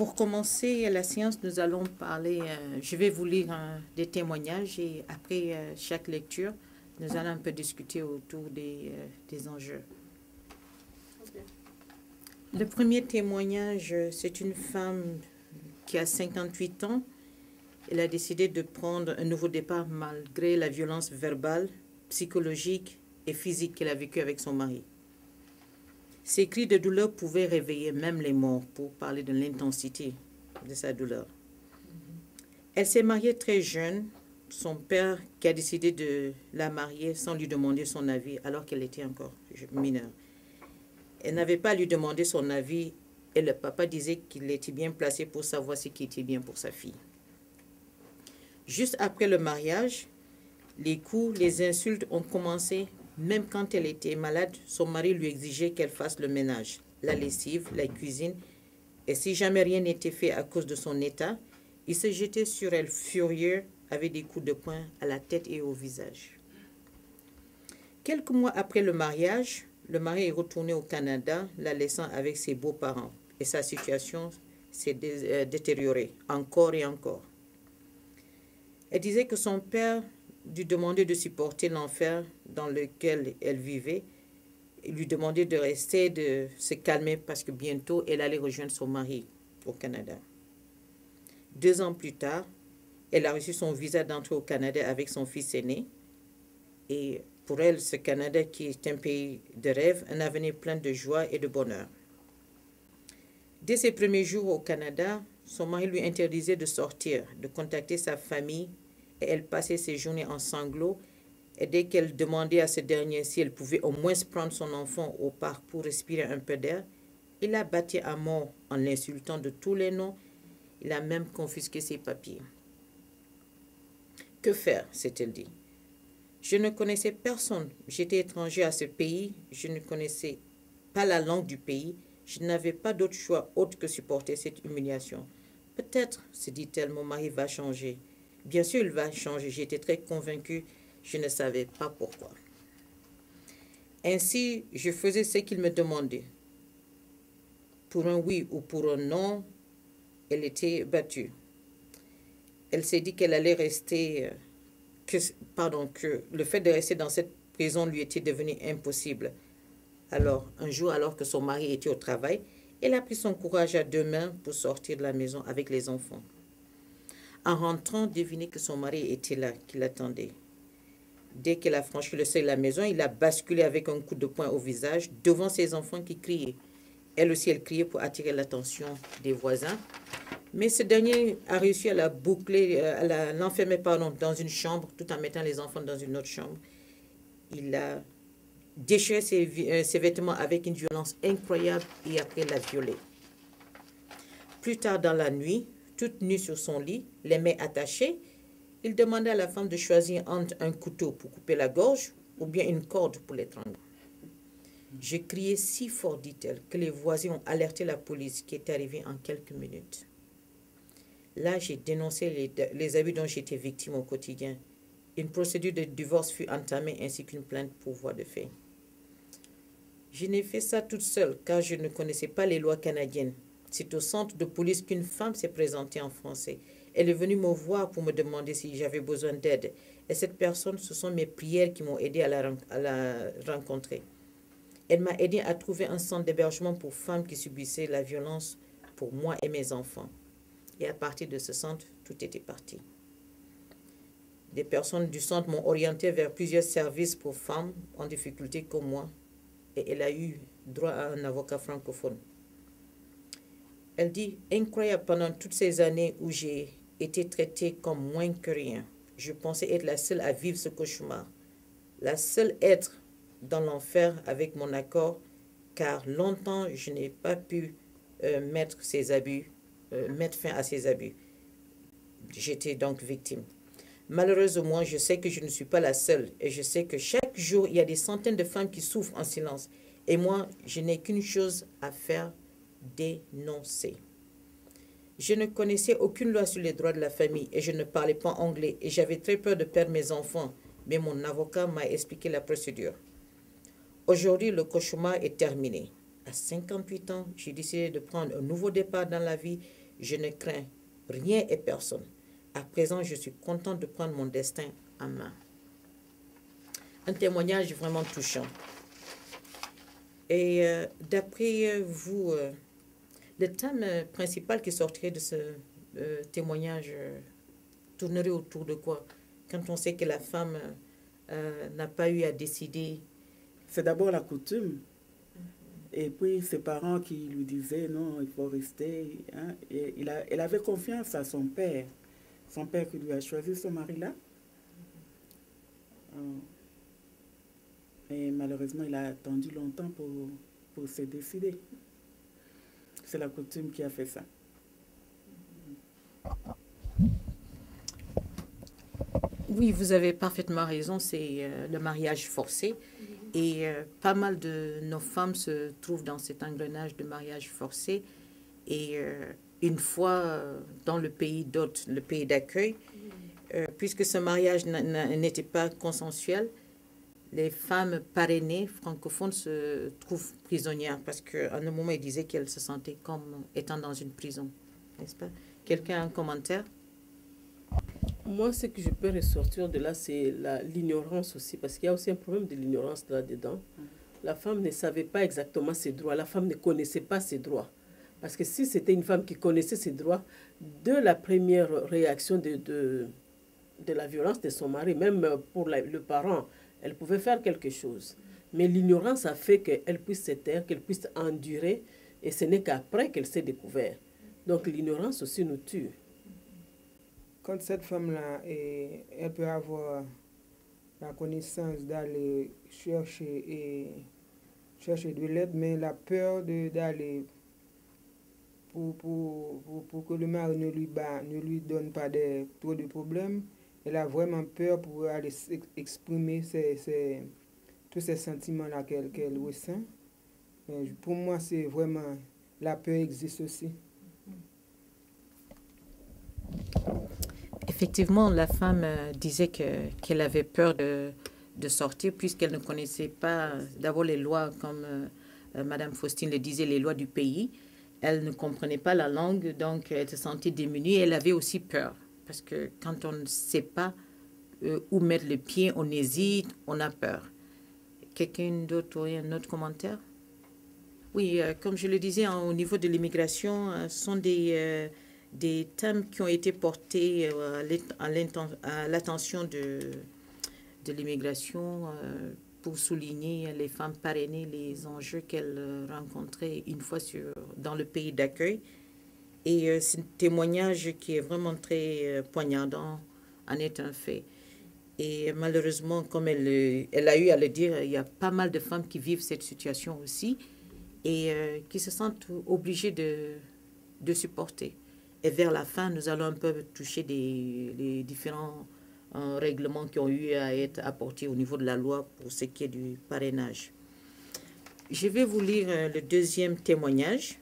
Pour commencer la séance, nous allons parler, je vais vous lire des témoignages et après chaque lecture, nous allons un peu discuter autour des enjeux. Okay. Le premier témoignage, c'est une femme qui a 58 ans. Elle a décidé de prendre un nouveau départ malgré la violence verbale, psychologique et physique qu'elle a vécue avec son mari. Ses cris de douleur pouvaient réveiller même les morts pour parler de l'intensité de sa douleur. Elle s'est mariée très jeune. Son père qui a décidé de la marier sans lui demander son avis alors qu'elle était encore mineure. Elle n'avait pas à lui demander son avis et le papa disait qu'il était bien placé pour savoir ce qui était bien pour sa fille. Juste après le mariage, les coups, les insultes ont commencé. Même quand elle était malade, son mari lui exigeait qu'elle fasse le ménage, la lessive, la cuisine. Et si jamais rien n'était fait à cause de son état, il se jetait sur elle furieux avec des coups de poing à la tête et au visage. Quelques mois après le mariage, le mari est retourné au Canada, la laissant avec ses beaux-parents. Et sa situation s'est détériorée encore et encore. Elle disait que son père lui demandait de supporter l'enfer dans lequel elle vivait. Il lui demandait de rester, de se calmer parce que bientôt elle allait rejoindre son mari au Canada. 2 ans plus tard, elle a reçu son visa d'entrée au Canada avec son fils aîné. Et pour elle, ce Canada qui est un pays de rêve, un avenir plein de joie et de bonheur. Dès ses premiers jours au Canada, son mari lui interdisait de sortir, de contacter sa famille, et elle passait ses journées en sanglots. Et dès qu'elle demandait à ce dernier si elle pouvait au moins prendre son enfant au parc pour respirer un peu d'air, il la battait à mort en l'insultant de tous les noms. Il a même confisqué ses papiers. Que faire, s'est-elle dit. Je ne connaissais personne. J'étais étranger à ce pays. Je ne connaissais pas la langue du pays. Je n'avais pas d'autre choix autre que supporter cette humiliation. Peut-être, se dit-elle, mon mari va changer. Bien sûr, il va changer. J'étais très convaincue. Je ne savais pas pourquoi. Ainsi, je faisais ce qu'il me demandait. Pour un oui ou pour un non, elle était battue. Elle s'est dit qu'elle allait rester, que le fait de rester dans cette prison lui était devenu impossible. Alors, un jour, alors que son mari était au travail, elle a pris son courage à 2 mains pour sortir de la maison avec les enfants. En rentrant, devinez que son mari était là, qui l'attendait. Dès qu'elle a franchi le seuil de la maison, il a basculé avec un coup de poing au visage devant ses enfants qui criaient. Elle aussi, elle criait pour attirer l'attention des voisins. Mais ce dernier a réussi à la boucler, à l'enfermer dans une chambre, tout en mettant les enfants dans une autre chambre. Il a déchiré ses vêtements avec une violence incroyable et après l'a violée. Plus tard dans la nuit, toute nue sur son lit, les mains attachées, il demandait à la femme de choisir entre un couteau pour couper la gorge ou bien une corde pour l'étrangler. Je criais si fort, dit-elle, que les voisins ont alerté la police qui est arrivée en quelques minutes. Là, j'ai dénoncé les abus dont j'étais victime au quotidien. Une procédure de divorce fut entamée ainsi qu'une plainte pour voie de fait. Je n'ai fait ça toute seule car je ne connaissais pas les lois canadiennes. C'est au centre de police qu'une femme s'est présentée en français. Elle est venue me voir pour me demander si j'avais besoin d'aide. Et cette personne, ce sont mes prières qui m'ont aidé à la rencontrer. Elle m'a aidé à trouver un centre d'hébergement pour femmes qui subissaient la violence pour moi et mes enfants. Et à partir de ce centre, tout était parti. Des personnes du centre m'ont orienté vers plusieurs services pour femmes en difficulté comme moi. Et elle a eu droit à un avocat francophone. Elle dit, incroyable, pendant toutes ces années où j'ai été traitée comme moins que rien, je pensais être la seule à vivre ce cauchemar, la seule être dans l'enfer avec mon accord, car longtemps je n'ai pas pu mettre fin à ces abus. J'étais donc victime. Malheureusement, je sais que je ne suis pas la seule et je sais que chaque jour, il y a des centaines de femmes qui souffrent en silence. Et moi, je n'ai qu'une chose à faire, dénoncer. Je ne connaissais aucune loi sur les droits de la famille et je ne parlais pas anglais et j'avais très peur de perdre mes enfants, mais mon avocat m'a expliqué la procédure. Aujourd'hui, le cauchemar est terminé. À 58 ans, j'ai décidé de prendre un nouveau départ dans la vie. Je ne crains rien et personne. À présent, je suis contente de prendre mon destin en main. Un témoignage vraiment touchant. Et d'après vous, le thème principal qui sortirait de ce témoignage tournerait autour de quoi? Quand on sait que la femme n'a pas eu à décider. C'est d'abord la coutume. Et puis ses parents qui lui disaient non, il faut rester. Hein. Et elle avait confiance à son père qui lui a choisi ce mari-là. Et malheureusement, il a attendu longtemps pour se décider. C'est la coutume qui a fait ça. Oui, vous avez parfaitement raison, c'est le mariage forcé. Et pas mal de nos femmes se trouvent dans cet engrenage de mariage forcé. Et une fois dans le pays d'hôte, le pays d'accueil, puisque ce mariage n'était pas consensuel, les femmes parrainées francophones se trouvent prisonnières parce qu'à un moment, ils disaient qu'elles se sentaient comme étant dans une prison. N'est-ce pas? Quelqu'un a un commentaire? Moi, ce que je peux ressortir de là, c'est l'ignorance aussi, parce qu'il y a aussi un problème de l'ignorance là-dedans. La femme ne savait pas exactement ses droits, la femme ne connaissait pas ses droits. Parce que si c'était une femme qui connaissait ses droits, de la première réaction de la violence de son mari, même pour le parent, elle pouvait faire quelque chose. Mais l'ignorance a fait qu'elle puisse se taire, qu'elle puisse endurer, et ce n'est qu'après qu'elle s'est découverte. Donc l'ignorance aussi nous tue. Quand cette femme-là, elle peut avoir la connaissance d'aller chercher de l'aide, mais la peur d'aller pour que le mari ne lui donne pas trop de problèmes, elle a vraiment peur pour aller exprimer tous ces sentiments-là qu'elle ressent. Mais pour moi, c'est vraiment, la peur existe aussi. Effectivement, la femme disait qu'elle avait peur de sortir puisqu'elle ne connaissait pas d'abord les lois, comme Madame Faustine le disait, les lois du pays. Elle ne comprenait pas la langue, donc elle se sentait démunie. Elle avait aussi peur parce que quand on ne sait pas où mettre le pied, on hésite, on a peur. Quelqu'un d'autre aurait un autre commentaire? Oui, comme je le disais, au niveau de l'immigration, ce sont des thèmes qui ont été portés à l'attention de l'immigration pour souligner les femmes parrainées, les enjeux qu'elles rencontraient une fois dans le pays d'accueil. Et c'est un témoignage qui est vraiment très poignardant, en est un fait. Et malheureusement, comme elle a eu à le dire, il y a pas mal de femmes qui vivent cette situation aussi et qui se sentent obligées de supporter. Et vers la fin, nous allons un peu toucher les différents règlements qui ont eu à être apportés au niveau de la loi pour ce qui est du parrainage. Je vais vous lire le deuxième témoignage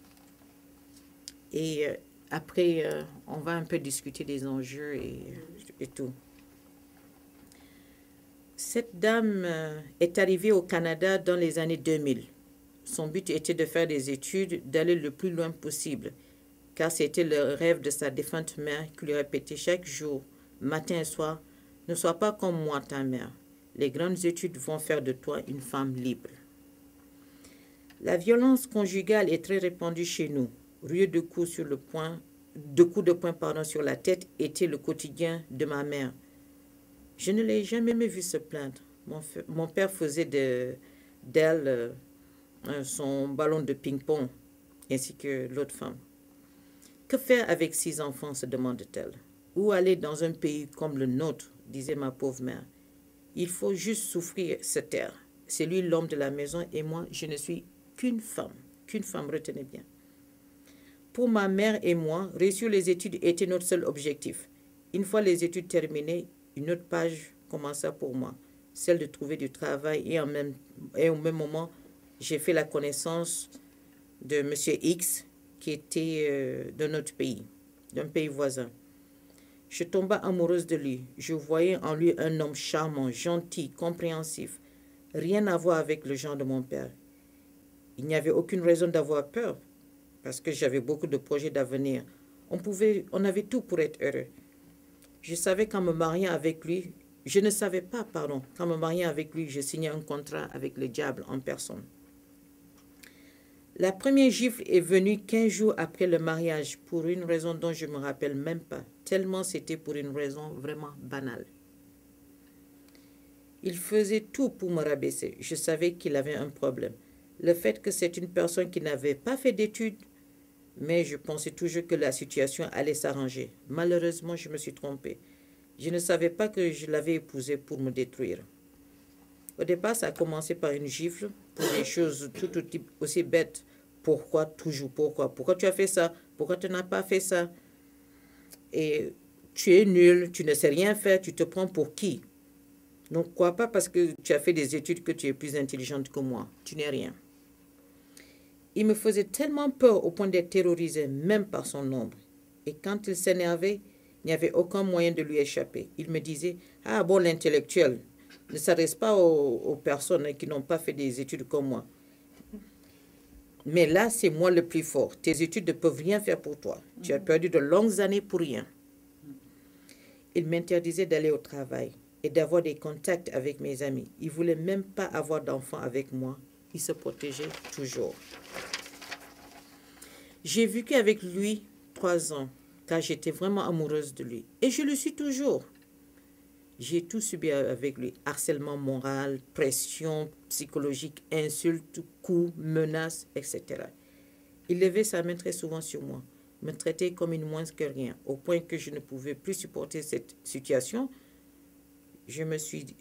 et après, on va un peu discuter des enjeux et tout. Cette dame est arrivée au Canada dans les années 2000. Son but était de faire des études, d'aller le plus loin possible, car c'était le rêve de sa défunte mère qui lui répétait chaque jour, matin et soir, « Ne sois pas comme moi, ta mère. Les grandes études vont faire de toi une femme libre. » La violence conjugale est très répandue chez nous. Ruée de coups de poing sur la tête était le quotidien de ma mère. Je ne l'ai jamais vue se plaindre. Mon père faisait d'elle son ballon de ping-pong, ainsi que l'autre femme. Que faire avec 6 enfants, se demande-t-elle. Où aller dans un pays comme le nôtre, disait ma pauvre mère. Il faut juste souffrir, se taire. C'est lui l'homme de la maison et moi, je ne suis qu'une femme, retenez bien. Pour ma mère et moi, réussir les études était notre seul objectif. Une fois les études terminées, une autre page commença pour moi, celle de trouver du travail et au même moment, j'ai fait la connaissance de M. X qui était de notre pays, d'un pays voisin. Je tomba amoureuse de lui. Je voyais en lui un homme charmant, gentil, compréhensif. Rien à voir avec le genre de mon père. Il n'y avait aucune raison d'avoir peur parce que j'avais beaucoup de projets d'avenir. On avait tout pour être heureux. Je savais qu'en me mariant avec lui, je ne savais pas, pardon, qu'en me mariant avec lui, je signais un contrat avec le diable en personne. La première gifle est venue 15 jours après le mariage pour une raison dont je ne me rappelle même pas, tellement c'était pour une raison vraiment banale. Il faisait tout pour me rabaisser. Je savais qu'il avait un problème. Le fait que c'est une personne qui n'avait pas fait d'études, mais je pensais toujours que la situation allait s'arranger. Malheureusement, je me suis trompée. Je ne savais pas que je l'avais épousé pour me détruire. Au départ, ça a commencé par une gifle pour des choses tout aussi bêtes. Pourquoi toujours? Pourquoi? Pourquoi tu as fait ça? Pourquoi tu n'as pas fait ça? Et tu es nul, tu ne sais rien faire, tu te prends pour qui? Ne crois pas parce que tu as fait des études que tu es plus intelligente que moi. Tu n'es rien. Il me faisait tellement peur au point d'être terrorisé, même par son ombre. Et quand il s'énervait, il n'y avait aucun moyen de lui échapper. Il me disait, « Ah bon, l'intellectuel ne s'adresse pas aux personnes qui n'ont pas fait des études comme moi. Mais là, c'est moi le plus fort. Tes études ne peuvent rien faire pour toi. Tu as perdu de longues années pour rien. » Il m'interdisait d'aller au travail et d'avoir des contacts avec mes amis. Il ne voulait même pas avoir d'enfants avec moi. Il se protégeait toujours. J'ai vécu avec lui 3 ans, car j'étais vraiment amoureuse de lui. Et je le suis toujours. J'ai tout subi avec lui. Harcèlement moral, pression psychologique, insultes, coups, menaces, etc. Il levait sa main très souvent sur moi, me traitait comme une moins que rien, au point que je ne pouvais plus supporter cette situation. Je me suis dit,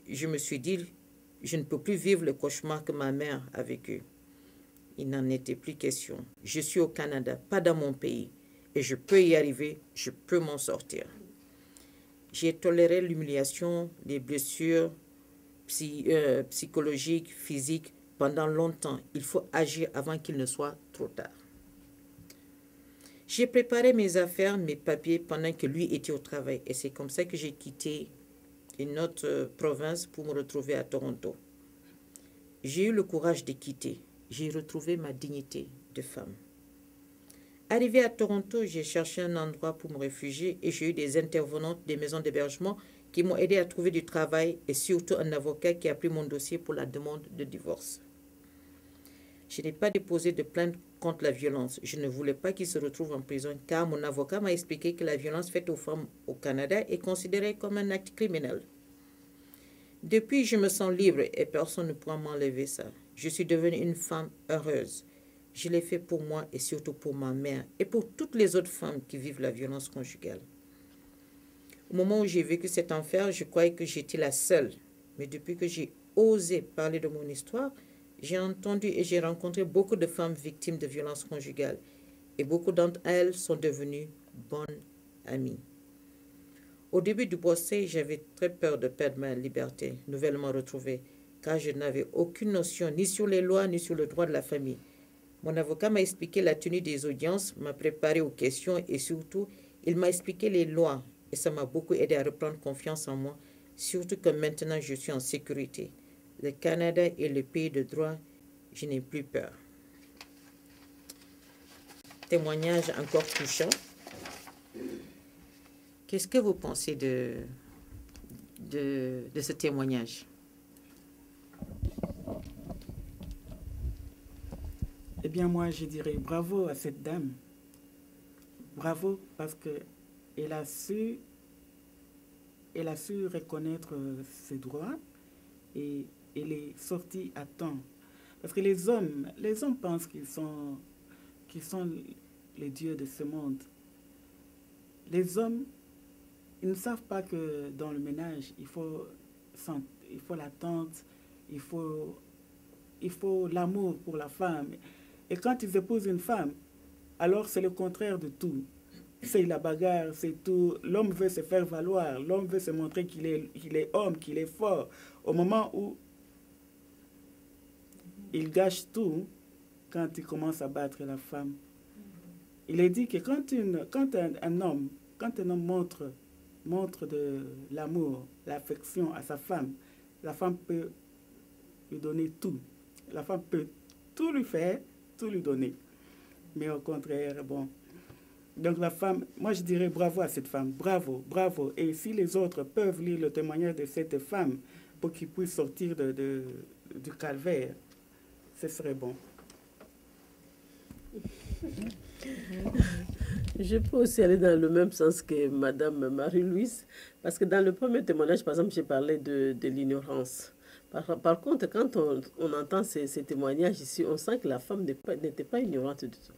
je ne peux plus vivre le cauchemar que ma mère a vécu. Il n'en était plus question. Je suis au Canada, pas dans mon pays. Et je peux y arriver, je peux m'en sortir. J'ai toléré l'humiliation, les blessures psychologiques, physiques pendant longtemps. Il faut agir avant qu'il ne soit trop tard. J'ai préparé mes affaires, mes papiers pendant que lui était au travail. Et c'est comme ça que j'ai quitté une autre province pour me retrouver à Toronto. J'ai eu le courage de quitter. J'ai retrouvé ma dignité de femme. Arrivé à Toronto, j'ai cherché un endroit pour me réfugier et j'ai eu des intervenantes des maisons d'hébergement qui m'ont aidé à trouver du travail et surtout un avocat qui a pris mon dossier pour la demande de divorce. Je n'ai pas déposé de plainte contre la violence. Je ne voulais pas qu'il se retrouve en prison car mon avocat m'a expliqué que la violence faite aux femmes au Canada est considérée comme un acte criminel. Depuis, je me sens libre et personne ne pourra m'enlever ça. Je suis devenue une femme heureuse. Je l'ai fait pour moi et surtout pour ma mère et pour toutes les autres femmes qui vivent la violence conjugale. Au moment où j'ai vécu cet enfer, je croyais que j'étais la seule. Mais depuis que j'ai osé parler de mon histoire, j'ai entendu et j'ai rencontré beaucoup de femmes victimes de violences conjugales. Et beaucoup d'entre elles sont devenues bonnes amies. Au début du procès, j'avais très peur de perdre ma liberté, nouvellement retrouvée, car je n'avais aucune notion ni sur les lois ni sur le droit de la famille. Mon avocat m'a expliqué la tenue des audiences, m'a préparé aux questions et surtout, il m'a expliqué les lois. Et ça m'a beaucoup aidé à reprendre confiance en moi, surtout que maintenant je suis en sécurité. Le Canada est le pays de droit, je n'ai plus peur. Témoignage encore touchant. Qu'est-ce que vous pensez de ce témoignage? Eh bien, moi, je dirais bravo à cette dame. Bravo parce qu'elle a su reconnaître ses droits et elle est sortie à temps. Parce que les hommes pensent qu'ils sont les dieux de ce monde. Les hommes, ils ne savent pas que dans le ménage, il faut l'attente, il faut l'amour pour la femme. Et quand ils épousent une femme, alors c'est le contraire de tout. C'est la bagarre, c'est tout. L'homme veut se faire valoir, l'homme veut se montrer qu'il est homme, qu'il est fort. Au moment où il gâche tout, quand il commence à battre la femme. Il est dit que quand un homme montre de l'amour, l'affection à sa femme, la femme peut lui donner tout. La femme peut tout lui faire, tout lui donner. Mais au contraire, bon, Donc la femme, moi je dirais bravo à cette femme, bravo, bravo. Et si les autres peuvent lire le témoignage de cette femme pour qu'ils puissent sortir du calvaire, ce serait bon. Je peux aussi aller dans le même sens que Madame Marie-Louise, parce que dans le premier témoignage, par exemple, j'ai parlé de l'ignorance. Par contre, quand on entend ces témoignages ici, on sent que la femme n'était pas ignorante du tout.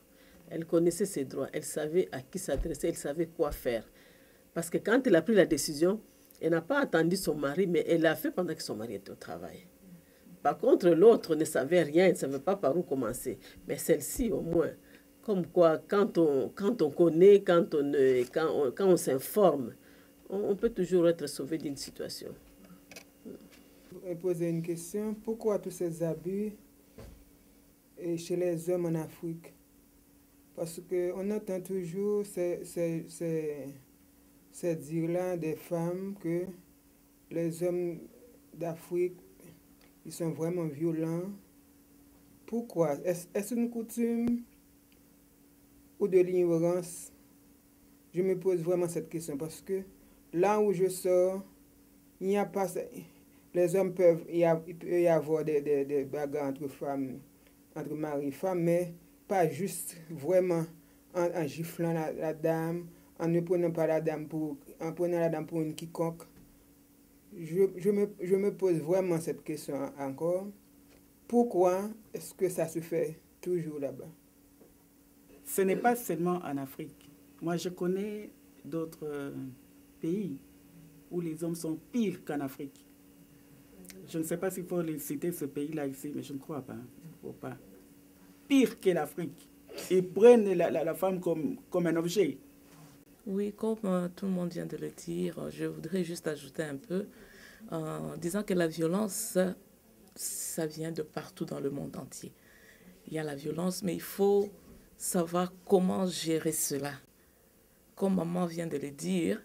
Elle connaissait ses droits, elle savait à qui s'adresser, elle savait quoi faire. Parce que quand elle a pris la décision, elle n'a pas attendu son mari, mais elle l'a fait pendant que son mari était au travail. Par contre, l'autre ne savait rien, elle ne savait pas par où commencer. Mais celle-ci, au moins, comme quoi, quand on connaît, quand on s'informe, on peut toujours être sauvé d'une situation. Je vais poser une question. Pourquoi tous ces abus chez les hommes en Afrique? Parce qu'on entend toujours ces dires-là des femmes que les hommes d'Afrique, ils sont vraiment violents. Pourquoi? Est-ce une coutume ou de l'ignorance? Je me pose vraiment cette question parce que là où je sors, il n'y a pas... Les hommes il peut y avoir des bagarres entre femmes, entre mari et femme, mais pas juste vraiment en giflant la dame, en ne prenant pas la dame pour une quiconque. Je me pose vraiment cette question encore. Pourquoi est-ce que ça se fait toujours là-bas? Ce n'est pas seulement en Afrique. Moi, je connais d'autres pays où les hommes sont pires qu'en Afrique. Je ne sais pas s'il faut les citer ce pays-là ici, mais je ne crois pas. Il ne faut pas. Pire que l'Afrique. Ils prennent la femme comme un objet. Oui, comme tout le monde vient de le dire, je voudrais juste ajouter un peu en disant que la violence, ça vient de partout dans le monde entier. Il y a la violence, mais il faut savoir comment gérer cela. Comme maman vient de le dire,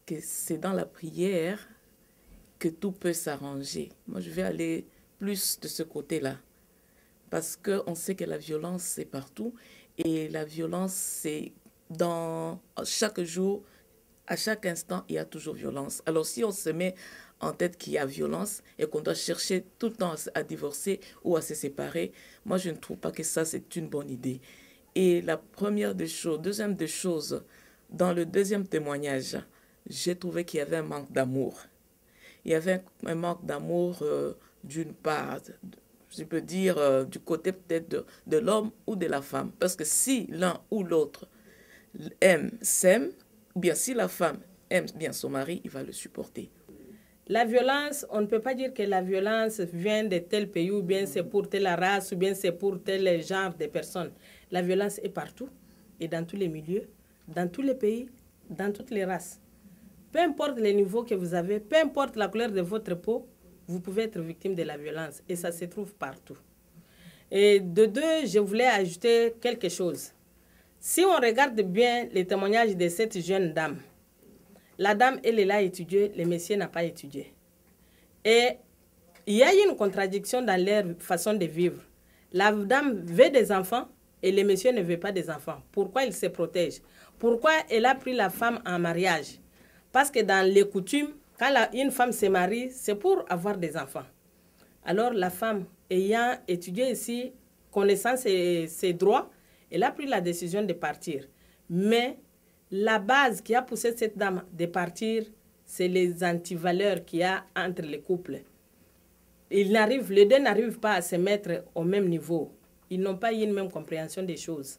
que c'est dans la prière que tout peut s'arranger. Moi, je vais aller plus de ce côté-là. Parce qu'on sait que la violence, c'est partout. Et la violence, c'est dans chaque jour, à chaque instant, il y a toujours violence. Alors, si on se met en tête qu'il y a violence et qu'on doit chercher tout le temps à divorcer ou à se séparer, moi, je ne trouve pas que ça, c'est une bonne idée. Et la première des choses, deuxième des choses, dans le deuxième témoignage, j'ai trouvé qu'il y avait un manque d'amour. Il y avait un manque d'amour d'une part, je peux dire du côté peut-être de l'homme ou de la femme. Parce que si l'un ou l'autre s'aime, ou bien si la femme aime bien son mari, il va le supporter. La violence, on ne peut pas dire que la violence vient de tel pays, ou bien c'est pour telle race, ou bien c'est pour tel genre de personnes. La violence est partout, et dans tous les milieux, dans tous les pays, dans toutes les races. Peu importe les niveaux que vous avez, peu importe la couleur de votre peau, vous pouvez être victime de la violence, et ça se trouve partout. Et de deux, je voulais ajouter quelque chose. Si on regarde bien les témoignages de cette jeune dame, la dame, elle a étudié, le monsieur n'a pas étudié. Et il y a une contradiction dans leur façon de vivre. La dame veut des enfants et le monsieur ne veut pas des enfants. Pourquoi il se protège? Pourquoi elle a pris la femme en mariage? Parce que dans les coutumes, quand une femme se marie, c'est pour avoir des enfants. Alors la femme, ayant étudié ici, connaissant ses droits, elle a pris la décision de partir. Mais la base qui a poussé cette dame de partir, c'est les antivaleurs qu'il y a entre les couples. Les deux n'arrivent pas à se mettre au même niveau. Ils n'ont pas eu une même compréhension des choses.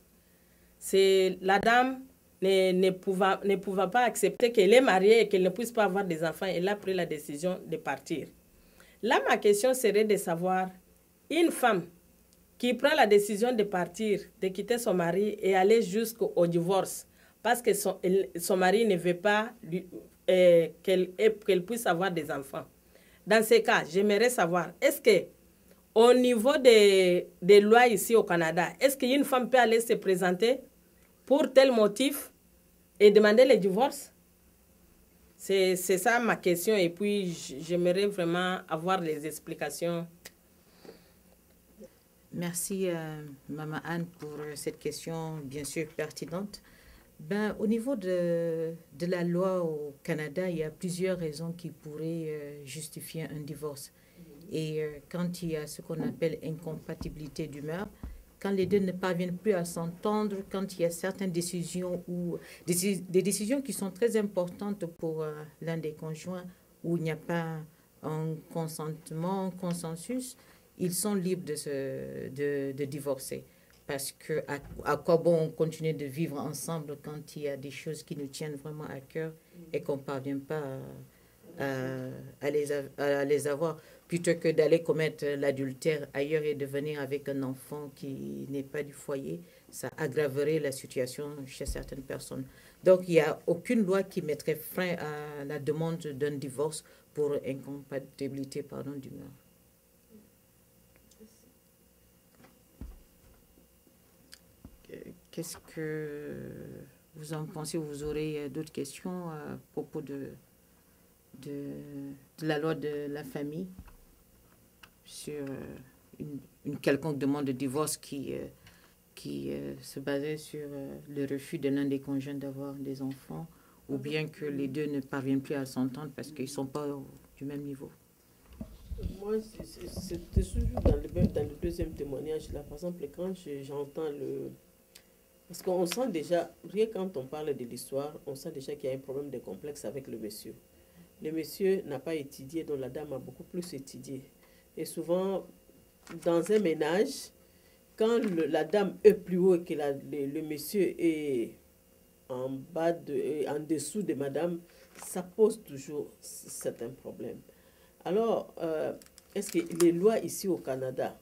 La dame ne pouvait pas accepter qu'elle est mariée et qu'elle ne puisse pas avoir des enfants. Elle a pris la décision de partir. Là, ma question serait de savoir, une femme qui prend la décision de partir, de quitter son mari et aller jusqu'au divorce, parce que son mari ne veut pas qu'elle puisse avoir des enfants. Dans ces cas, j'aimerais savoir, est-ce qu'au niveau des lois ici au Canada, est-ce qu'une femme peut aller se présenter pour tel motif et demander le divorce? C'est ça ma question, et puis j'aimerais vraiment avoir les explications. Merci, Maman Anne, pour cette question bien sûr pertinente. Ben, au niveau de la loi au Canada, il y a plusieurs raisons qui pourraient justifier un divorce. Et quand il y a ce qu'on appelle incompatibilité d'humeur, quand les deux ne parviennent plus à s'entendre, quand il y a certaines décisions ou des décisions qui sont très importantes pour l'un des conjoints où il n'y a pas un consentement, un consensus, ils sont libres de divorcer. Parce que à quoi bon continuer de vivre ensemble quand il y a des choses qui nous tiennent vraiment à cœur et qu'on ne parvient pas à les avoir, plutôt que d'aller commettre l'adultère ailleurs et de venir avec un enfant qui n'est pas du foyer, ça aggraverait la situation chez certaines personnes. Donc, il n'y a aucune loi qui mettrait frein à la demande d'un divorce pour incompatibilité d'humeur. Qu'est-ce que vous en pensez? Vous aurez d'autres questions à propos de la loi de la famille sur une quelconque demande de divorce qui se basait sur le refus de l'un des conjoints d'avoir des enfants, ou bien que les deux ne parviennent plus à s'entendre parce qu'ils ne sont pas du même niveau? Moi, c'était toujours dans le deuxième témoignage, là, par exemple, quand j'entends le... Parce qu'on sent déjà, rien quand on parle de l'histoire, on sent déjà qu'il y a un problème de complexe avec le monsieur. Le monsieur n'a pas étudié, donc la dame a beaucoup plus étudié. Et souvent, dans un ménage, quand la dame est plus haut et que le monsieur est en dessous de madame, ça pose toujours certains problèmes. Alors, est-ce que les lois ici au Canada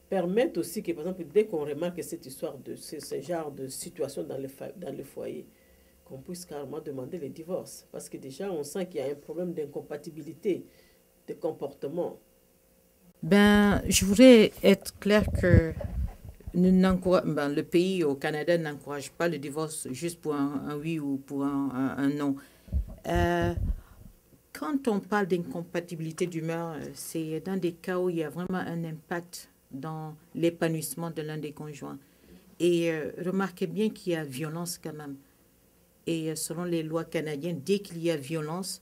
permettent aussi que, par exemple, dès qu'on remarque cette histoire de ce genre de situation dans le foyer, qu'on puisse carrément demander le divorce? Parce que déjà, on sent qu'il y a un problème d'incompatibilité de comportement. Ben, je voudrais être clair que le pays au Canada n'encourage pas le divorce juste pour un oui ou pour un non. Quand on parle d'incompatibilité d'humeur, c'est dans des cas où il y a vraiment un impact dans l'épanouissement de l'un des conjoints. Et remarquez bien qu'il y a violence quand même. Et selon les lois canadiennes, dès qu'il y a violence,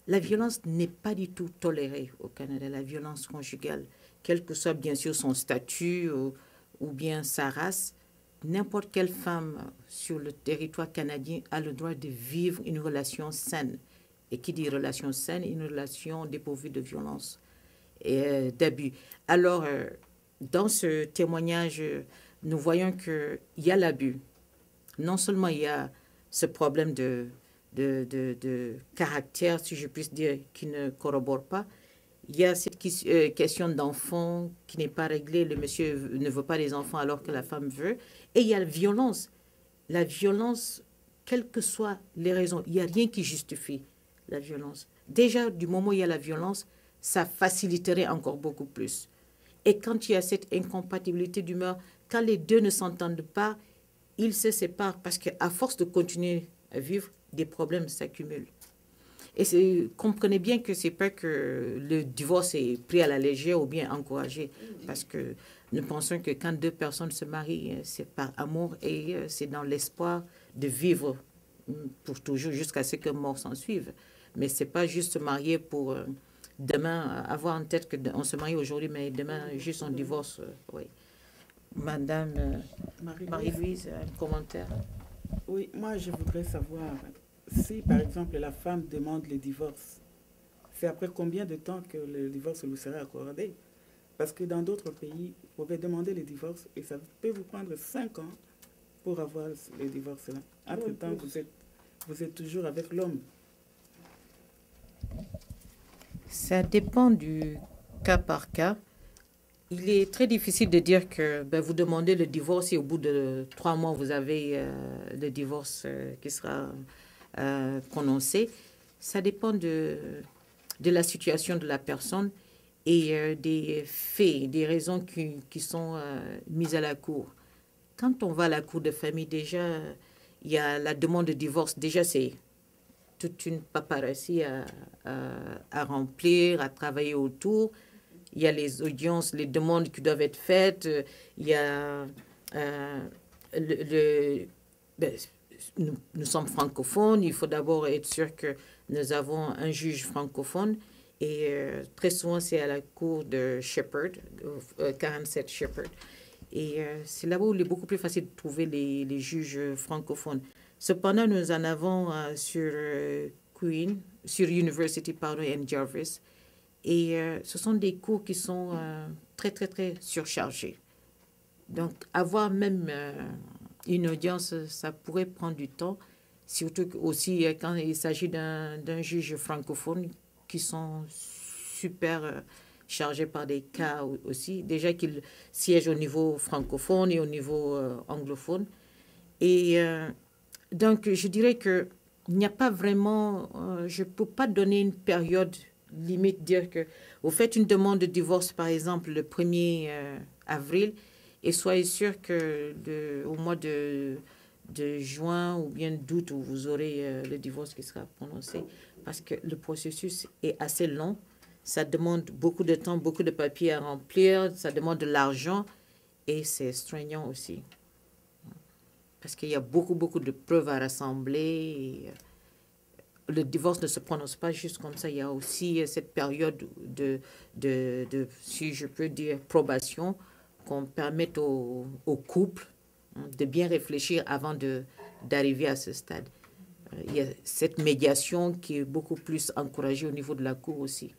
la violence n'est pas du tout tolérée au Canada, la violence conjugale, quel que soit bien sûr son statut ou bien sa race. N'importe quelle femme sur le territoire canadien a le droit de vivre une relation saine. Et qui dit relation saine, une relation dépourvue de violence et d'abus. Alors, dans ce témoignage, nous voyons qu'il y a l'abus. Non seulement il y a ce problème de caractère, si je puis dire, qui ne corrobore pas. Il y a cette question d'enfant qui n'est pas réglée. Le monsieur ne veut pas des enfants alors que la femme veut. Et il y a la violence. La violence, quelles que soient les raisons, il n'y a rien qui justifie la violence. Déjà, du moment où il y a la violence, ça faciliterait encore beaucoup plus. Et quand il y a cette incompatibilité d'humeur, quand les deux ne s'entendent pas, ils se séparent parce qu'à force de continuer à vivre, des problèmes s'accumulent. Et comprenez bien que ce n'est pas que le divorce est pris à la légère ou bien encouragé, parce que nous pensons que quand deux personnes se marient, c'est par amour et c'est dans l'espoir de vivre pour toujours jusqu'à ce que mort s'en suive. Mais ce n'est pas juste se marier pour demain avoir en tête qu'on se marie aujourd'hui, mais demain juste on divorce. Oui. Madame Marie-Louise, un commentaire? Oui, moi je voudrais savoir si par exemple la femme demande le divorce, c'est après combien de temps que le divorce lui sera accordé? Parce que dans d'autres pays, vous pouvez demander le divorce et ça peut vous prendre 5 ans pour avoir le divorce-là. Entre-temps, vous êtes toujours avec l'homme. Ça dépend du cas par cas. Il est très difficile de dire que vous demandez le divorce et au bout de 3 mois, vous avez le divorce qui sera prononcé. Ça dépend de la situation de la personne et des faits, des raisons qui sont mises à la cour. Quand on va à la cour de famille, déjà, il y a la demande de divorce. Déjà, c'est toute une paperasserie à remplir, à travailler autour. Il y a les audiences, les demandes qui doivent être faites. Il y a nous sommes francophones, il faut d'abord être sûr que nous avons un juge francophone. Et très souvent, c'est à la cour de Shepherd, 47 Shepherd. Et c'est là où il est beaucoup plus facile de trouver les juges francophones. Cependant, nous en avons sur University and Jarvis. Et ce sont des cours qui sont très, très, très surchargés. Donc, avoir même une audience, ça pourrait prendre du temps, surtout aussi quand il s'agit d'un juge francophone qui sont super chargés par des cas aussi. Déjà qu'ils siègent au niveau francophone et au niveau anglophone. Et donc, je dirais qu'il n'y a pas vraiment, je ne peux pas donner une période limite, dire que vous faites une demande de divorce, par exemple, le 1er avril, et soyez sûr que au mois de juin ou bien d'août, où vous aurez le divorce qui sera prononcé, parce que le processus est assez long. Ça demande beaucoup de temps, beaucoup de papiers à remplir, ça demande de l'argent et c'est astreignant aussi. Parce qu'il y a beaucoup, beaucoup de preuves à rassembler. Et le divorce ne se prononce pas juste comme ça. Il y a aussi cette période de si je peux dire, probation, qu'on permette au couple de bien réfléchir avant d'arriver à ce stade. Il y a cette médiation qui est beaucoup plus encouragée au niveau de la cour aussi.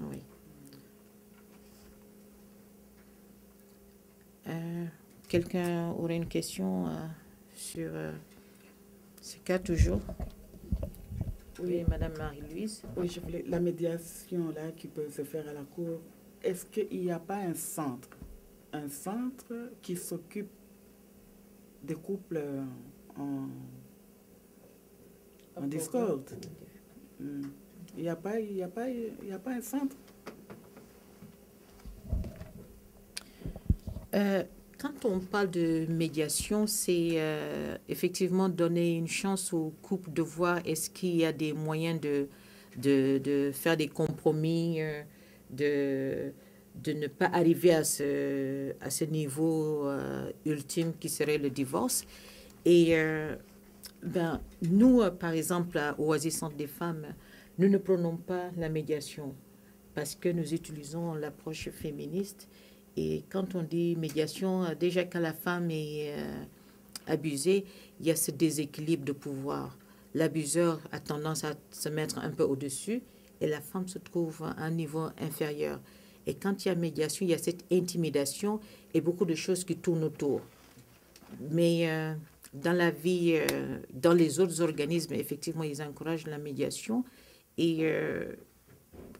Oui. Quelqu'un aurait une question sur ce cas toujours? Oui, Madame Marie-Louise. Oui, je voulais, la médiation là qui peut se faire à la cour, est-ce qu'il n'y a pas un centre qui s'occupe des couples en discorde? Il n'y a pas un centre? Quand on parle de médiation, c'est effectivement donner une chance au couple de voir est-ce qu'il y a des moyens de faire des compromis, de ne pas arriver à ce niveau ultime qui serait le divorce. Et nous, par exemple, à Oasis Centre des femmes, nous ne prenons pas la médiation parce que nous utilisons l'approche féministe. Et quand on dit médiation, déjà quand la femme est abusée, il y a ce déséquilibre de pouvoir. L'abuseur a tendance à se mettre un peu au-dessus et la femme se trouve à un niveau inférieur. Et quand il y a médiation, il y a cette intimidation et beaucoup de choses qui tournent autour. Mais dans la vie, dans les autres organismes, effectivement, ils encouragent la médiation. Et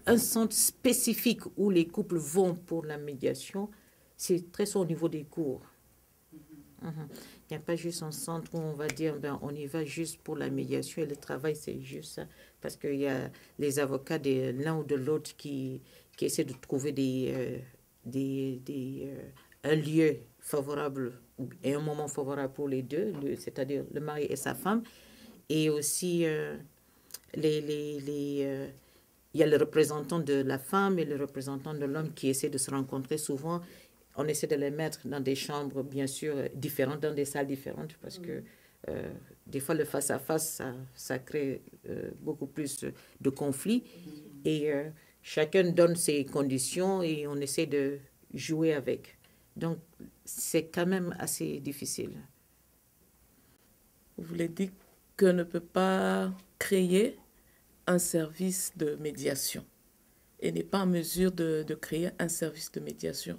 un centre spécifique où les couples vont pour la médiation, c'est très souvent au niveau des cours. Il n'y a pas juste un centre où on va dire, on y va juste pour la médiation et le travail, c'est juste ça. Parce qu'il y a les avocats de l'un ou de l'autre qui essaient de trouver un lieu favorable et un moment favorable pour les deux, c'est-à-dire le mari et sa femme. Et aussi, il y a le représentant de la femme et le représentant de l'homme qui essaient de se rencontrer. Souvent, on essaie de les mettre dans des chambres, bien sûr, différentes, dans des salles différentes, parce que des fois, le face-à-face, ça crée beaucoup plus de conflits. Et chacun donne ses conditions et on essaie de jouer avec. Donc, c'est quand même assez difficile. Vous voulez dire qu'on ne peut pas créer un service de médiation et n'est pas en mesure de créer un service de médiation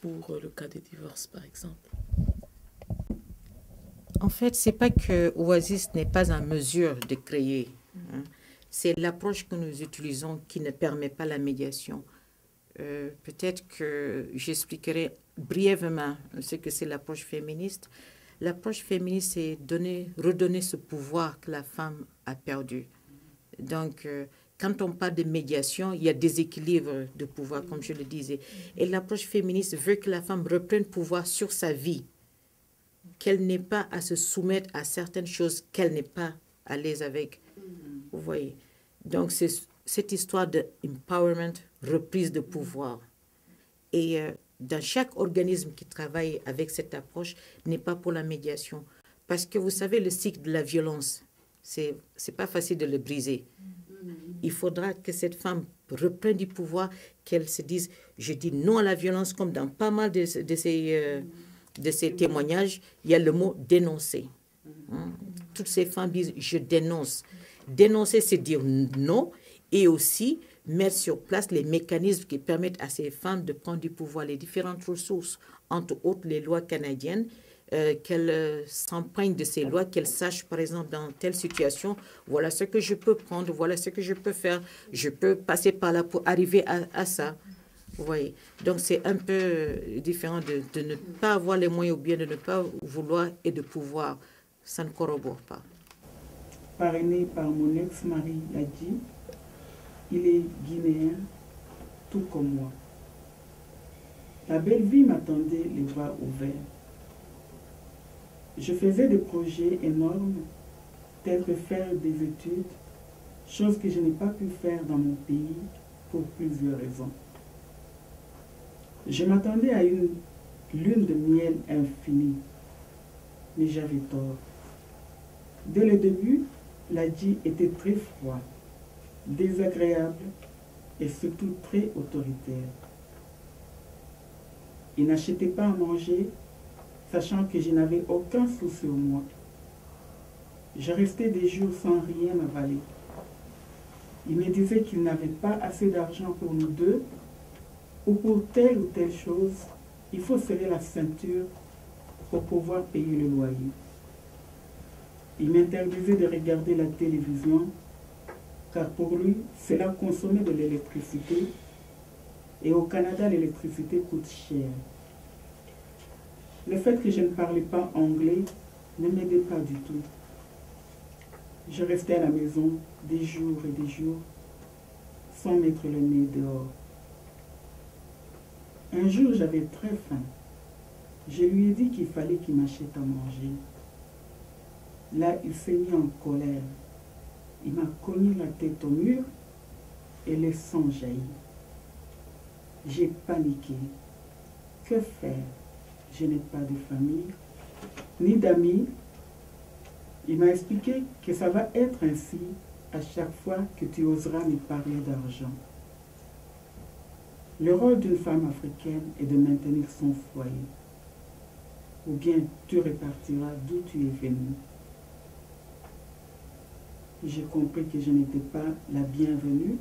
pour le cas de divorce, par exemple? En fait, ce n'est pas que Oasis n'est pas en mesure de créer. C'est l'approche que nous utilisons qui ne permet pas la médiation. Peut-être que j'expliquerai brièvement ce que c'est l'approche féministe. L'approche féministe, c'est redonner ce pouvoir que la femme a perdu. Donc, quand on parle de médiation, il y a des équilibres de pouvoir, comme je le disais. Et l'approche féministe veut que la femme reprenne pouvoir sur sa vie, qu'elle n'ait pas à se soumettre à certaines choses qu'elle n'est pas à l'aise avec. Vous voyez. Donc, c'est cette histoire de empowerment, reprise de pouvoir. Et dans chaque organisme qui travaille avec cette approche n'est pas pour la médiation. Parce que vous savez, le cycle de la violence, c'est pas facile de le briser. Il faudra que cette femme reprenne du pouvoir, qu'elle se dise, je dis non à la violence, comme dans pas mal de ces témoignages, il y a le mot dénoncer. Toutes ces femmes disent, je dénonce. Dénoncer, c'est dire non, et aussi mettre sur place les mécanismes qui permettent à ces femmes de prendre du pouvoir, les différentes ressources, entre autres les lois canadiennes, qu'elles s'empruntent de ces lois, qu'elles sachent, par exemple, dans telle situation, voilà ce que je peux prendre, voilà ce que je peux faire, je peux passer par là pour arriver à ça. Vous voyez. Donc, c'est un peu différent de ne pas avoir les moyens ou bien de ne pas vouloir et de pouvoir. Ça ne corrobore pas. Parrainé par mon ex-mari Ladji, il est guinéen, tout comme moi. La belle vie m'attendait les bras ouverts. Je faisais des projets énormes, tels que faire des études, chose que je n'ai pas pu faire dans mon pays pour plusieurs raisons. Je m'attendais à une lune de miel infinie, mais j'avais tort. Dès le début, Ladji était très froid, désagréable et surtout très autoritaire. Il n'achetait pas à manger, sachant que je n'avais aucun sou sur moi. Je restais des jours sans rien avaler. Il me disait qu'il n'avait pas assez d'argent pour nous deux, ou pour telle ou telle chose, il faut serrer la ceinture pour pouvoir payer le loyer. Il m'interdisait de regarder la télévision, car pour lui, cela consommait de l'électricité, et au Canada, l'électricité coûte cher. Le fait que je ne parlais pas anglais ne m'aidait pas du tout. Je restais à la maison des jours et des jours, sans mettre le nez dehors. Un jour, j'avais très faim. Je lui ai dit qu'il fallait qu'il m'achète à manger. Là, il s'est mis en colère. Il m'a cogné la tête au mur et le sang jaillit. J'ai paniqué. Que faire? Je n'ai pas de famille, ni d'amis. Il m'a expliqué que ça va être ainsi à chaque fois que tu oseras me parler d'argent. Le rôle d'une femme africaine est de maintenir son foyer. Ou bien tu repartiras d'où tu es venu. J'ai compris que je n'étais pas la bienvenue,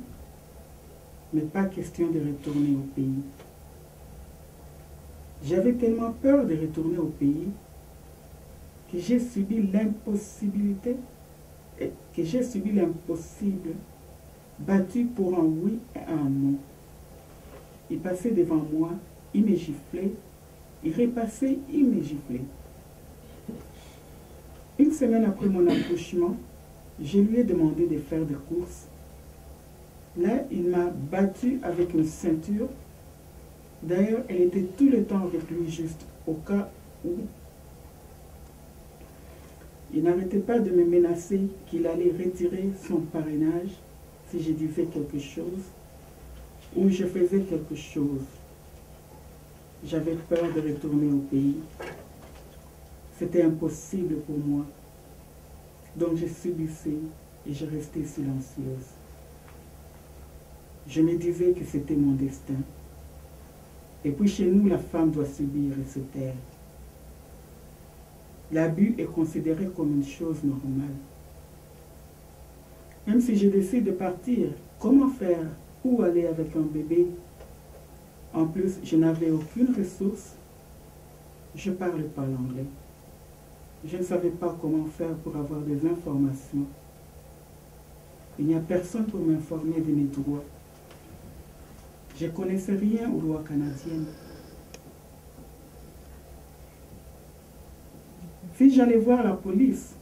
mais pas question de retourner au pays. J'avais tellement peur de retourner au pays que j'ai subi l'impossibilité, battu pour un oui et un non. Il passait devant moi, il me giflait, il repassait, il me giflait. Une semaine après mon accouchement, je lui ai demandé de faire des courses. Là, il m'a battu avec une ceinture. D'ailleurs, elle était tout le temps avec lui, juste au cas où. Il n'arrêtait pas de me menacer qu'il allait retirer son parrainage si je disais quelque chose ou je faisais quelque chose. J'avais peur de retourner au pays. C'était impossible pour moi. Donc je subissais et je restais silencieuse. Je me disais que c'était mon destin. Et puis chez nous, la femme doit subir et se taire. L'abus est considéré comme une chose normale. Même si je décide de partir, comment faire? Où aller avec un bébé? En plus, je n'avais aucune ressource. Je ne parle pas l'anglais. Je ne savais pas comment faire pour avoir des informations. Il n'y a personne pour m'informer de mes droits. Je ne connaissais rien aux lois canadiennes. Si j'allais voir la police,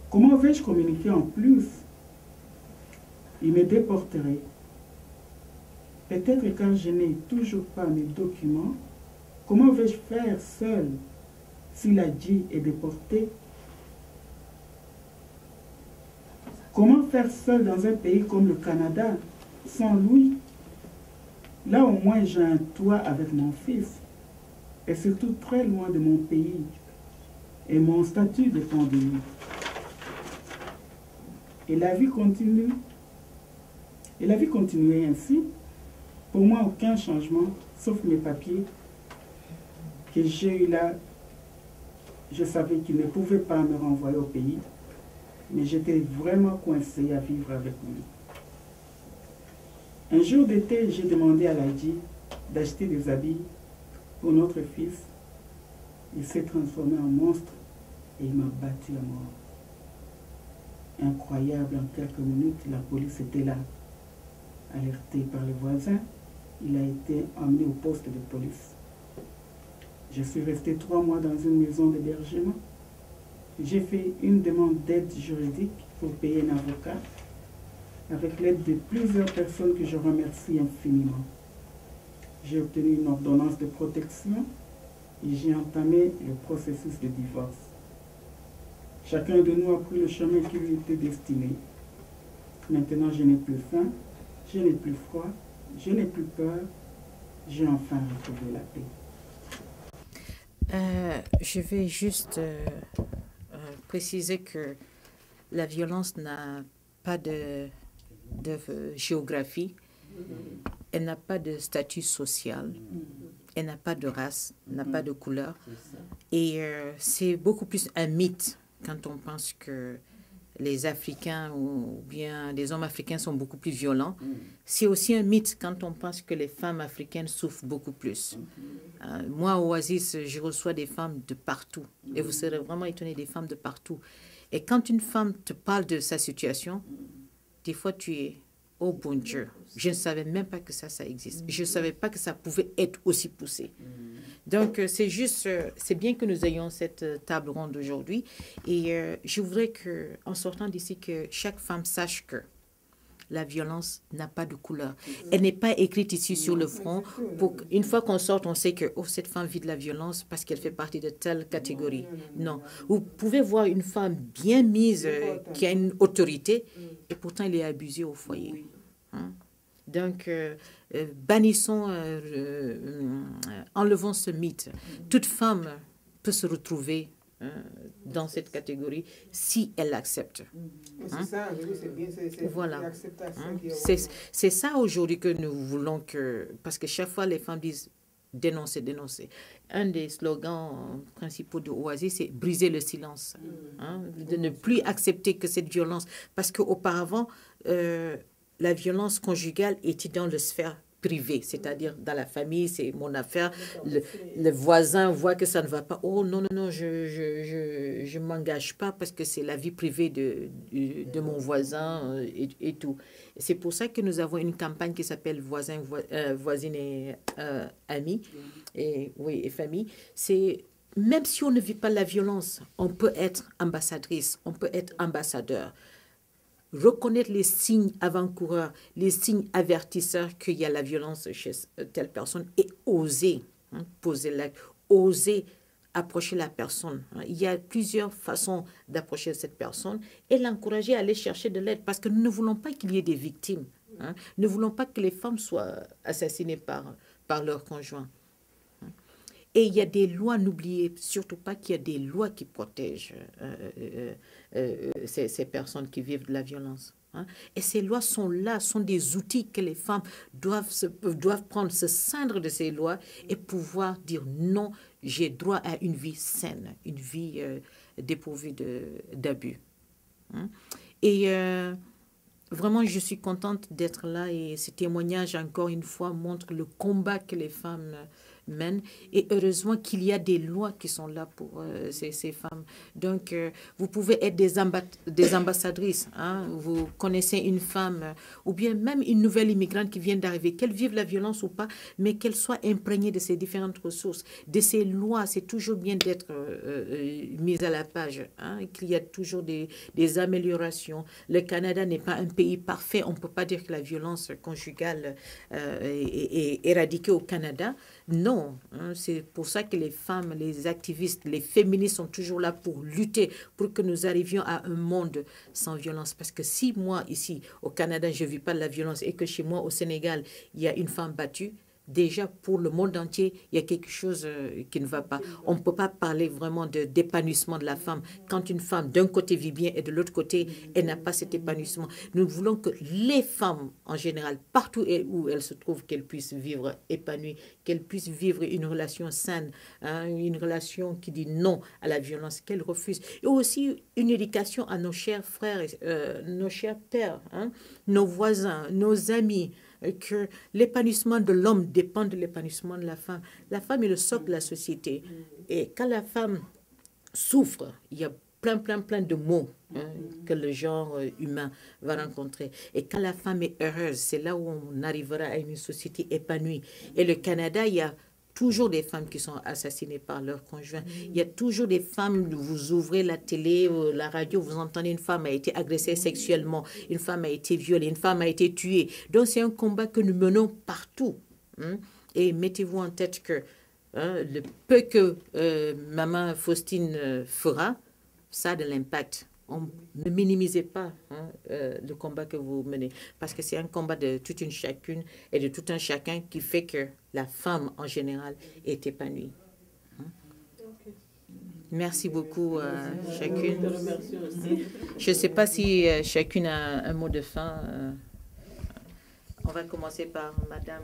comment vais-je communiquer en plus? Ils me déporteraient. Peut-être quand je n'ai toujours pas mes documents, comment vais-je faire seul si Ladji est déporté? Comment faire seul dans un pays comme le Canada, sans lui? Là au moins j'ai un toit avec mon fils, et surtout très loin de mon pays. et mon statut dépend de lui. Et la vie continue. Et la vie continuait ainsi. Pour moi, aucun changement, sauf mes papiers que j'ai eu là. Je savais qu'il ne pouvait pas me renvoyer au pays, mais j'étais vraiment coincé à vivre avec lui. Un jour d'été, j'ai demandé à Laïdi d'acheter des habits pour notre fils. Il s'est transformé en monstre et il m'a battu à mort. Incroyable, en quelques minutes, la police était là. Alerté par les voisins, il a été emmené au poste de police. Je suis resté 3 mois dans une maison d'hébergement. J'ai fait une demande d'aide juridique pour payer un avocat avec l'aide de plusieurs personnes que je remercie infiniment. J'ai obtenu une ordonnance de protection et j'ai entamé le processus de divorce. Chacun de nous a pris le chemin qui lui était destiné. Maintenant, je n'ai plus faim, je n'ai plus froid, je n'ai plus peur, j'ai enfin retrouvé la paix. Je vais juste préciser que la violence n'a pas de géographie, elle n'a pas de statut social, elle n'a pas de race, n'a pas de couleur. Et c'est beaucoup plus un mythe quand on pense que les Africains ou bien les hommes africains sont beaucoup plus violents. C'est aussi un mythe quand on pense que les femmes africaines souffrent beaucoup plus. Moi, au Oasis, je reçois des femmes de partout. Et vous serez vraiment étonnés, des femmes de partout. Et quand une femme te parle de sa situation, des fois tu es, oh bon Dieu, je ne savais même pas que ça existe. Je ne savais pas que ça pouvait être aussi poussé. Donc, c'est juste, c'est bien que nous ayons cette table ronde aujourd'hui. Et je voudrais qu'en sortant d'ici, que chaque femme sache que la violence n'a pas de couleur. Elle n'est pas écrite ici sur le front. Une fois qu'on sort, on sait que oh, cette femme vit de la violence parce qu'elle fait partie de telle catégorie. Non. Vous pouvez voir une femme bien mise, qui a une autorité, et pourtant elle est abusée au foyer. Hein? Donc, bannissons, enlevons ce mythe. Toute femme peut se retrouver dans cette catégorie si elle l'accepte. C'est ça, c'est bien, voilà. l'acceptation. C'est ça aujourd'hui que nous voulons que... Parce que chaque fois, les femmes disent dénoncer, dénoncer. Un des slogans principaux de Oasis, c'est briser le silence. Hein, de ne plus accepter que cette violence... Parce qu'auparavant... la violence conjugale était dans la sphère privée, c'est-à-dire dans la famille, c'est mon affaire. Le voisin voit que ça ne va pas. Oh non, non, non, je ne m'engage pas parce que c'est la vie privée de mon voisin et tout. C'est pour ça que nous avons une campagne qui s'appelle Voisine et Amis et famille. C'est même si on ne vit pas la violence, on peut être ambassadrice, on peut être ambassadeur. Reconnaître les signes avant-coureurs, les signes avertisseurs qu'il y a la violence chez telle personne et oser poser l'acte, oser approcher la personne. Il y a plusieurs façons d'approcher cette personne et l'encourager à aller chercher de l'aide parce que nous ne voulons pas qu'il y ait des victimes. Nous ne voulons pas que les femmes soient assassinées par leur conjoint. Et il y a des lois, n'oubliez surtout pas qu'il y a des lois qui protègent ces personnes qui vivent de la violence. Et ces lois sont là, sont des outils que les femmes doivent prendre, se ceindre de ces lois et pouvoir dire non, j'ai droit à une vie saine, une vie dépourvue d'abus. Et vraiment, je suis contente d'être là et ce témoignage, encore une fois, montre le combat que les femmes mènent. Et heureusement qu'il y a des lois qui sont là pour ces femmes. Donc, vous pouvez être des ambassadrices. Vous connaissez une femme ou bien même une nouvelle immigrante qui vient d'arriver, qu'elle vive la violence ou pas, mais qu'elle soit imprégnée de ces différentes ressources, de ces lois. C'est toujours bien d'être mise à la page, qu'il y a toujours des améliorations. Le Canada n'est pas un pays parfait. On ne peut pas dire que la violence conjugale est éradiquée au Canada. Non, c'est pour ça que les femmes, les activistes, les féministes sont toujours là pour lutter, pour que nous arrivions à un monde sans violence. Parce que si moi, ici, au Canada, je ne vis pas de la violence et que chez moi, au Sénégal, il y a une femme battue, déjà pour le monde entier, il y a quelque chose qui ne va pas. On ne peut pas parler vraiment d'épanouissement de la femme quand une femme d'un côté vit bien et de l'autre côté, elle n'a pas cet épanouissement. Nous voulons que les femmes, en général, partout où elles se trouvent, qu'elles puissent vivre épanouies, qu'elles puissent vivre une relation saine, hein, une relation qui dit non à la violence, qu'elles refusent. Et aussi une éducation à nos chers frères, nos chers pères, hein, nos voisins, nos amis, que l'épanouissement de l'homme dépend de l'épanouissement de la femme. La femme est le socle de la société. Et quand la femme souffre, il y a plein de maux, hein, que le genre humain va rencontrer. Et quand la femme est heureuse, c'est là où on arrivera à une société épanouie. Et le Canada, il y a toujours des femmes qui sont assassinées par leurs conjoints. Il y a toujours des femmes, vous ouvrez la télé, la radio, vous entendez une femme a été agressée sexuellement, une femme a été violée, une femme a été tuée. Donc c'est un combat que nous menons partout. Hein. Et mettez-vous en tête que le peu que Maman Faustine fera, ça a de l'impact. Ne minimisez pas le combat que vous menez, parce que c'est un combat de toute une chacune et de tout un chacun qui fait que la femme en général est épanouie. Merci beaucoup chacune. Je ne sais pas si chacune a un mot de fin. On va commencer par Madame.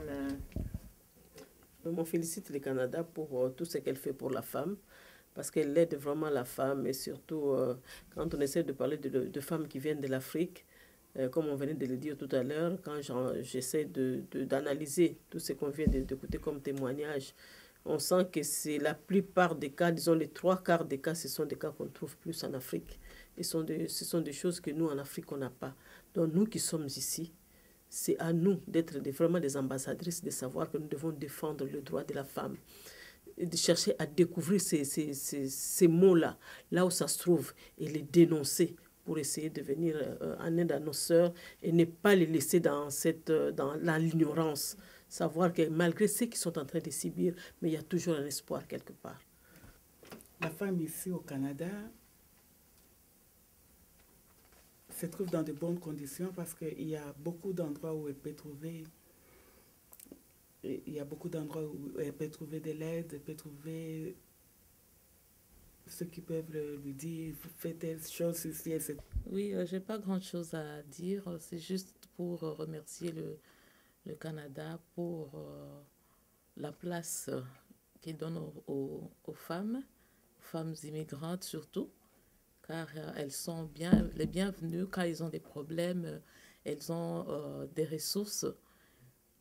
On félicite le Canada pour tout ce qu'elle fait pour la femme, parce qu'elle aide vraiment la femme, et surtout quand on essaie de parler de femmes qui viennent de l'Afrique, comme on venait de le dire tout à l'heure, quand j'essaie d'analyser tout ce qu'on vient d'écouter comme témoignage, on sent que c'est la plupart des cas, disons les 3/4 des cas, ce sont des cas qu'on trouve plus en Afrique. Ce sont des choses que nous, en Afrique, on n'a pas. Donc nous qui sommes ici, c'est à nous d'être vraiment des ambassadrices, de savoir que nous devons défendre le droit de la femme, et de chercher à découvrir ces mots-là, là où ça se trouve, et les dénoncer pour essayer de venir en aide à nos sœurs et ne pas les laisser dans l'ignorance. Savoir que malgré ceux qui sont en train de subir, mais il y a toujours un espoir quelque part. La femme ici au Canada se trouve dans de bonnes conditions parce qu'il y a beaucoup d'endroits où elle peut trouver de l'aide, elle peut trouver ceux qui peuvent lui dire faites telle chose ici, etc. Oui, j'ai pas grand-chose à dire. C'est juste pour remercier le Canada pour la place qu'il donne aux femmes immigrantes surtout, car elles sont les bienvenues quand ils ont des problèmes, elles ont des ressources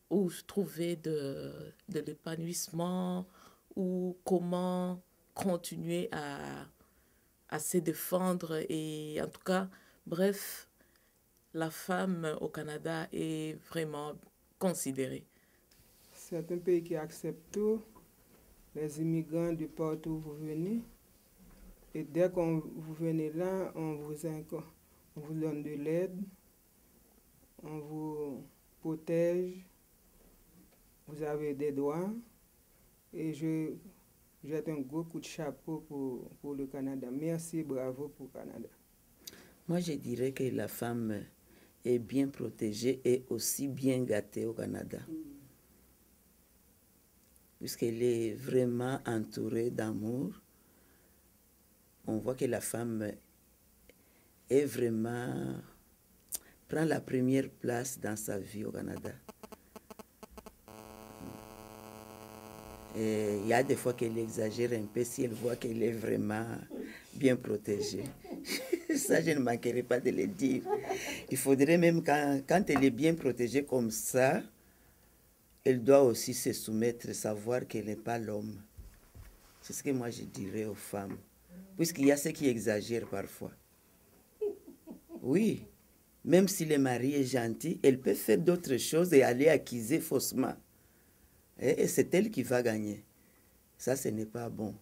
où trouver de l'épanouissement ou comment continuer à se défendre. Et en tout cas, bref, la femme au Canada est vraiment considérée. C'est un pays qui accepte tous les immigrants de partout où vous venez. Et dès que vous venez là, on vous donne de l'aide, on vous protège, vous avez des droits. Et je jette un gros coup de chapeau pour le Canada. Merci, bravo pour le Canada. Moi, je dirais que la femme est bien protégée et aussi bien gâtée au Canada. Puisqu'elle est vraiment entourée d'amour. On voit que la femme est vraiment prend la première place dans sa vie au Canada. Et il y a des fois qu'elle exagère un peu si elle voit qu'elle est vraiment bien protégée. Ça, je ne manquerai pas de le dire. Il faudrait même, quand elle est bien protégée comme ça, elle doit aussi se soumettre, savoir qu'elle n'est pas l'homme. C'est ce que moi je dirais aux femmes. Puisqu'il y a ceux qui exagèrent parfois. Oui, même si le mari est gentil, elle peut faire d'autres choses et aller accuser faussement. Et c'est elle qui va gagner. Ça, ce n'est pas bon.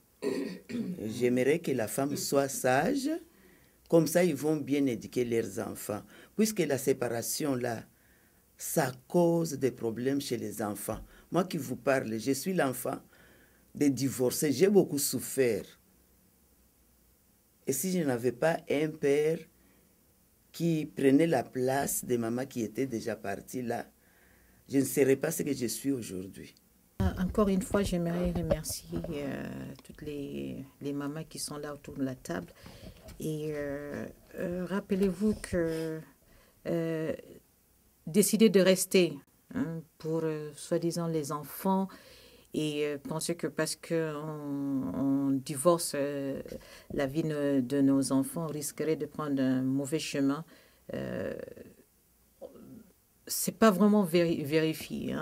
J'aimerais que la femme soit sage, comme ça ils vont bien éduquer leurs enfants. Puisque la séparation, là, ça cause des problèmes chez les enfants. Moi qui vous parle, je suis l'enfant des divorcés. J'ai beaucoup souffert. Et si je n'avais pas un père qui prenait la place de maman qui était déjà partie là, je ne serais pas ce que je suis aujourd'hui. Encore une fois, j'aimerais remercier toutes les mamans qui sont là autour de la table. Et rappelez-vous que décider de rester pour soi-disant les enfants et penser que parce qu'on divorce la vie de nos enfants, on risquerait de prendre un mauvais chemin. C'est pas vraiment vérifié.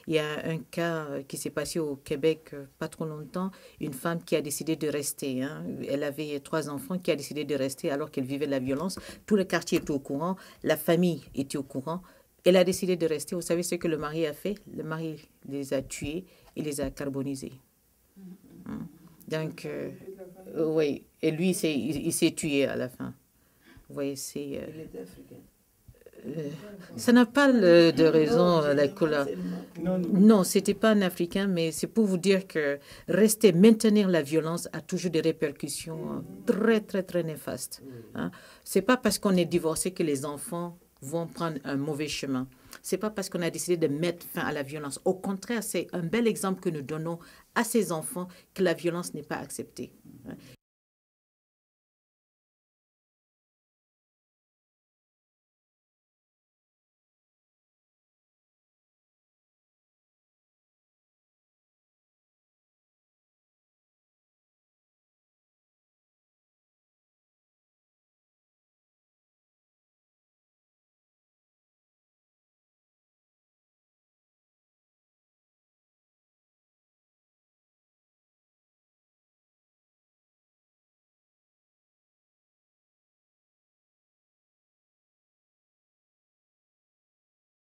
Il y a un cas qui s'est passé au Québec pas trop longtemps, une femme qui a décidé de rester. Elle avait 3 enfants qui a décidé de rester alors qu'elle vivait la violence. Tout le quartier était au courant, la famille était au courant. Elle a décidé de rester. Vous savez ce que le mari a fait? Le mari les a tués et les a carbonisés. Donc, oui. Et lui, il s'est tué à la fin. Vous voyez, c'est... Il était africain. Ça n'a pas de raison, la couleur. Non, ce n'était pas un Africain, mais c'est pour vous dire que rester, maintenir la violence a toujours des répercussions très, très, très néfastes. Ce n'est pas parce qu'on est divorcé que les enfants vont prendre un mauvais chemin. Ce n'est pas parce qu'on a décidé de mettre fin à la violence. Au contraire, c'est un bel exemple que nous donnons à ces enfants que la violence n'est pas acceptée.